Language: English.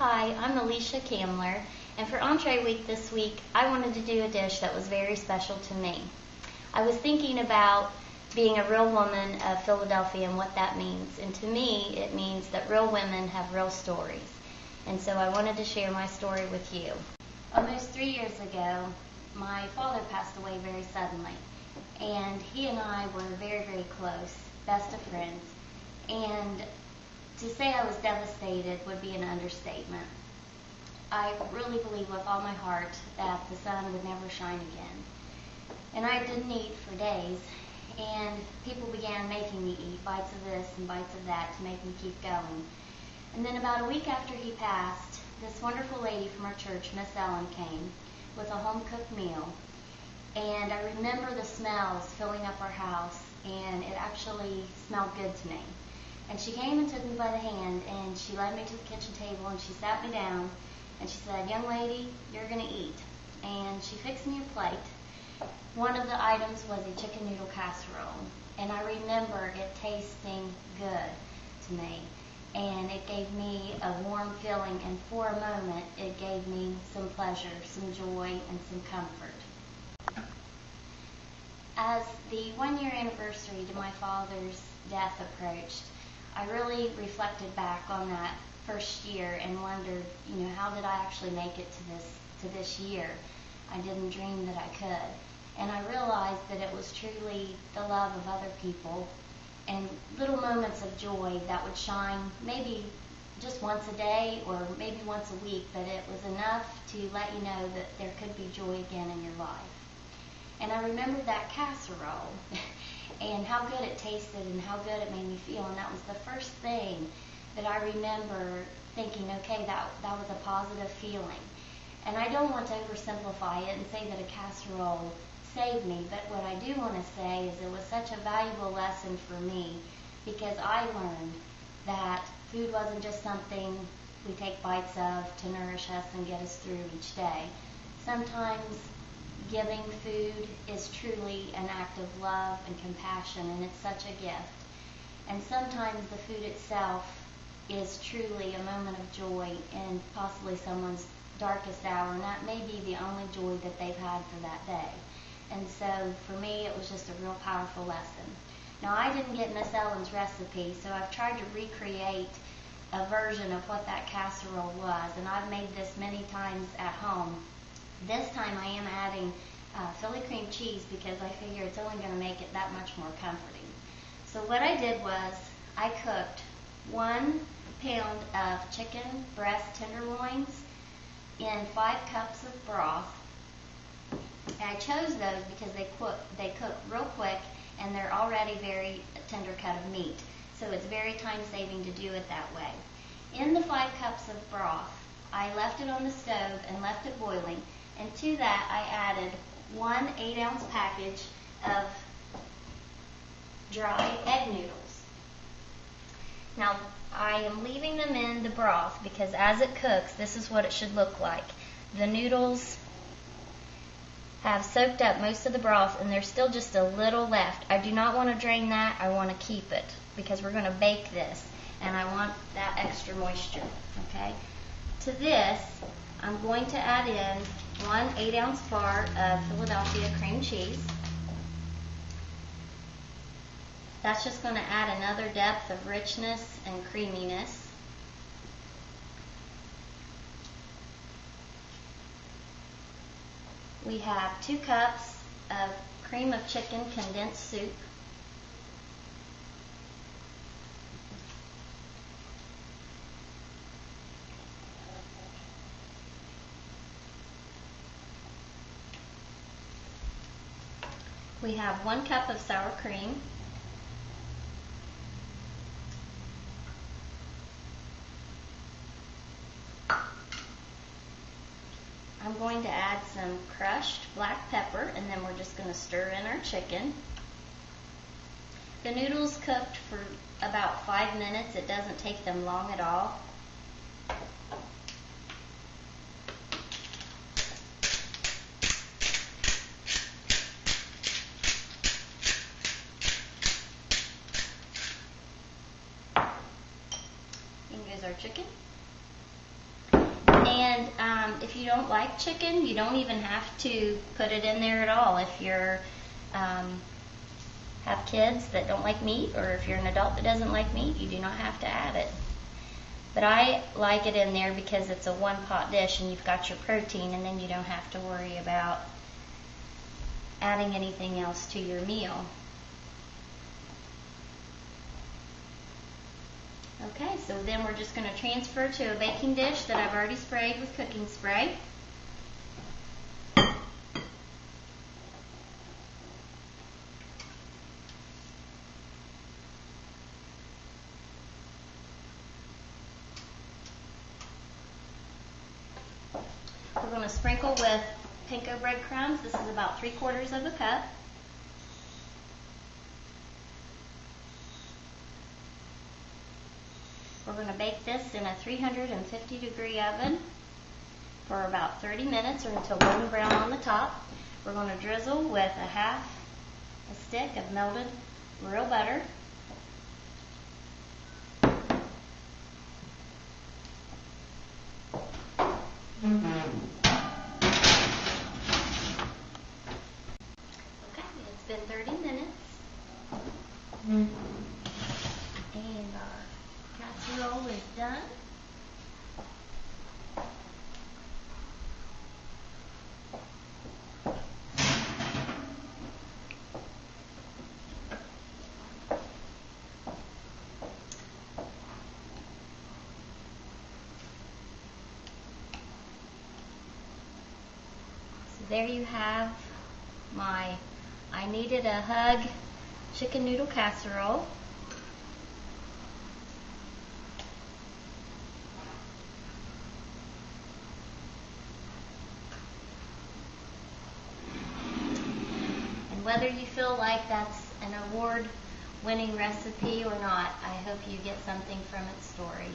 Hi, I'm Alicia Kamler, and for Entree Week this week, I wanted to do a dish that was very special to me. I was thinking about being a real woman of Philadelphia and what that means, and to me, it means that real women have real stories, and so I wanted to share my story with you. Almost 3 years ago, my father passed away very suddenly, and he and I were very, very close, best of friends, and to say I was devastated would be an understatement. I really believe with all my heart that the sun would never shine again. And I didn't eat for days, and people began making me eat bites of this and bites of that to make me keep going. And then about a week after he passed, this wonderful lady from our church, Miss Ellen, came with a home-cooked meal. And I remember the smells filling up our house, and it actually smelled good to me. And she came and took me by the hand, and she led me to the kitchen table, and she sat me down, and she said, "Young lady, you're going to eat." And she fixed me a plate. One of the items was a chicken noodle casserole, and I remember it tasting good to me. And it gave me a warm feeling, and for a moment, it gave me some pleasure, some joy, and some comfort. As the 1-year anniversary to my father's death approached, I really reflected back on that first year and wondered, how did I actually make it to this year? I didn't dream that I could. And I realized that it was truly the love of other people and little moments of joy that would shine maybe just once a day or maybe once a week, but it was enough to let you know that there could be joy again in your life. And I remembered that casserole and how good it tasted and how good it made me feel. And that was the first thing that I remember thinking, okay, that was a positive feeling. And I don't want to oversimplify it and say that a casserole saved me, but what I do want to say is it was such a valuable lesson for me because I learned that food wasn't just something we take bites of to nourish us and get us through each day. Sometimes giving food is truly an act of love and compassion, and it's such a gift. And sometimes the food itself is truly a moment of joy in possibly someone's darkest hour, and that may be the only joy that they've had for that day. And so for me, it was just a real powerful lesson. Now, I didn't get Miss Ellen's recipe, so I've tried to recreate a version of what that casserole was, and I've made this many times at home. This time I am adding Philly cream cheese because I figure it's only going to make it that much more comforting. So what I did was I cooked 1 pound of chicken breast tenderloins in 5 cups of broth. And I chose those because they cook real quick and they're already very tender cut of meat. So it's very time saving to do it that way. In the 5 cups of broth, I left it on the stove and left it boiling. And to that, I added 1 8-ounce package of dry egg noodles. Now, I am leaving them in the broth because as it cooks, this is what it should look like. The noodles have soaked up most of the broth, and there's still just a little left. I do not want to drain that. I want to keep it because we're going to bake this, and I want that extra moisture, okay? To this, I'm going to add in 1 8-ounce bar of Philadelphia cream cheese. That's just going to add another depth of richness and creaminess. We have 2 cups of cream of chicken condensed soup. We have 1 cup of sour cream. I'm going to add some crushed black pepper, and then we're just going to stir in our chicken. The noodles cooked for about 5 minutes. It doesn't take them long at all. In goes our chicken. if you don't like chicken, you don't even have to put it in there at all. If you're have kids that don't like meat, or if you're an adult that doesn't like meat, you do not have to add it. But I like it in there because it's a one-pot dish and you've got your protein, and then you don't have to worry about adding anything else to your meal. Okay, so then we're just going to transfer to a baking dish that I've already sprayed with cooking spray. We're going to sprinkle with panko breadcrumbs. This is about 3/4 of a cup. We're going to bake this in a 350-degree oven for about 30 minutes, or until golden brown on the top. We're going to drizzle with a half a stick of melted real butter. Okay, it's been 30 minutes. And our casserole is done. So there you have my I Needed a Hug chicken noodle casserole. And whether you feel like that's an award-winning recipe or not, I hope you get something from its story.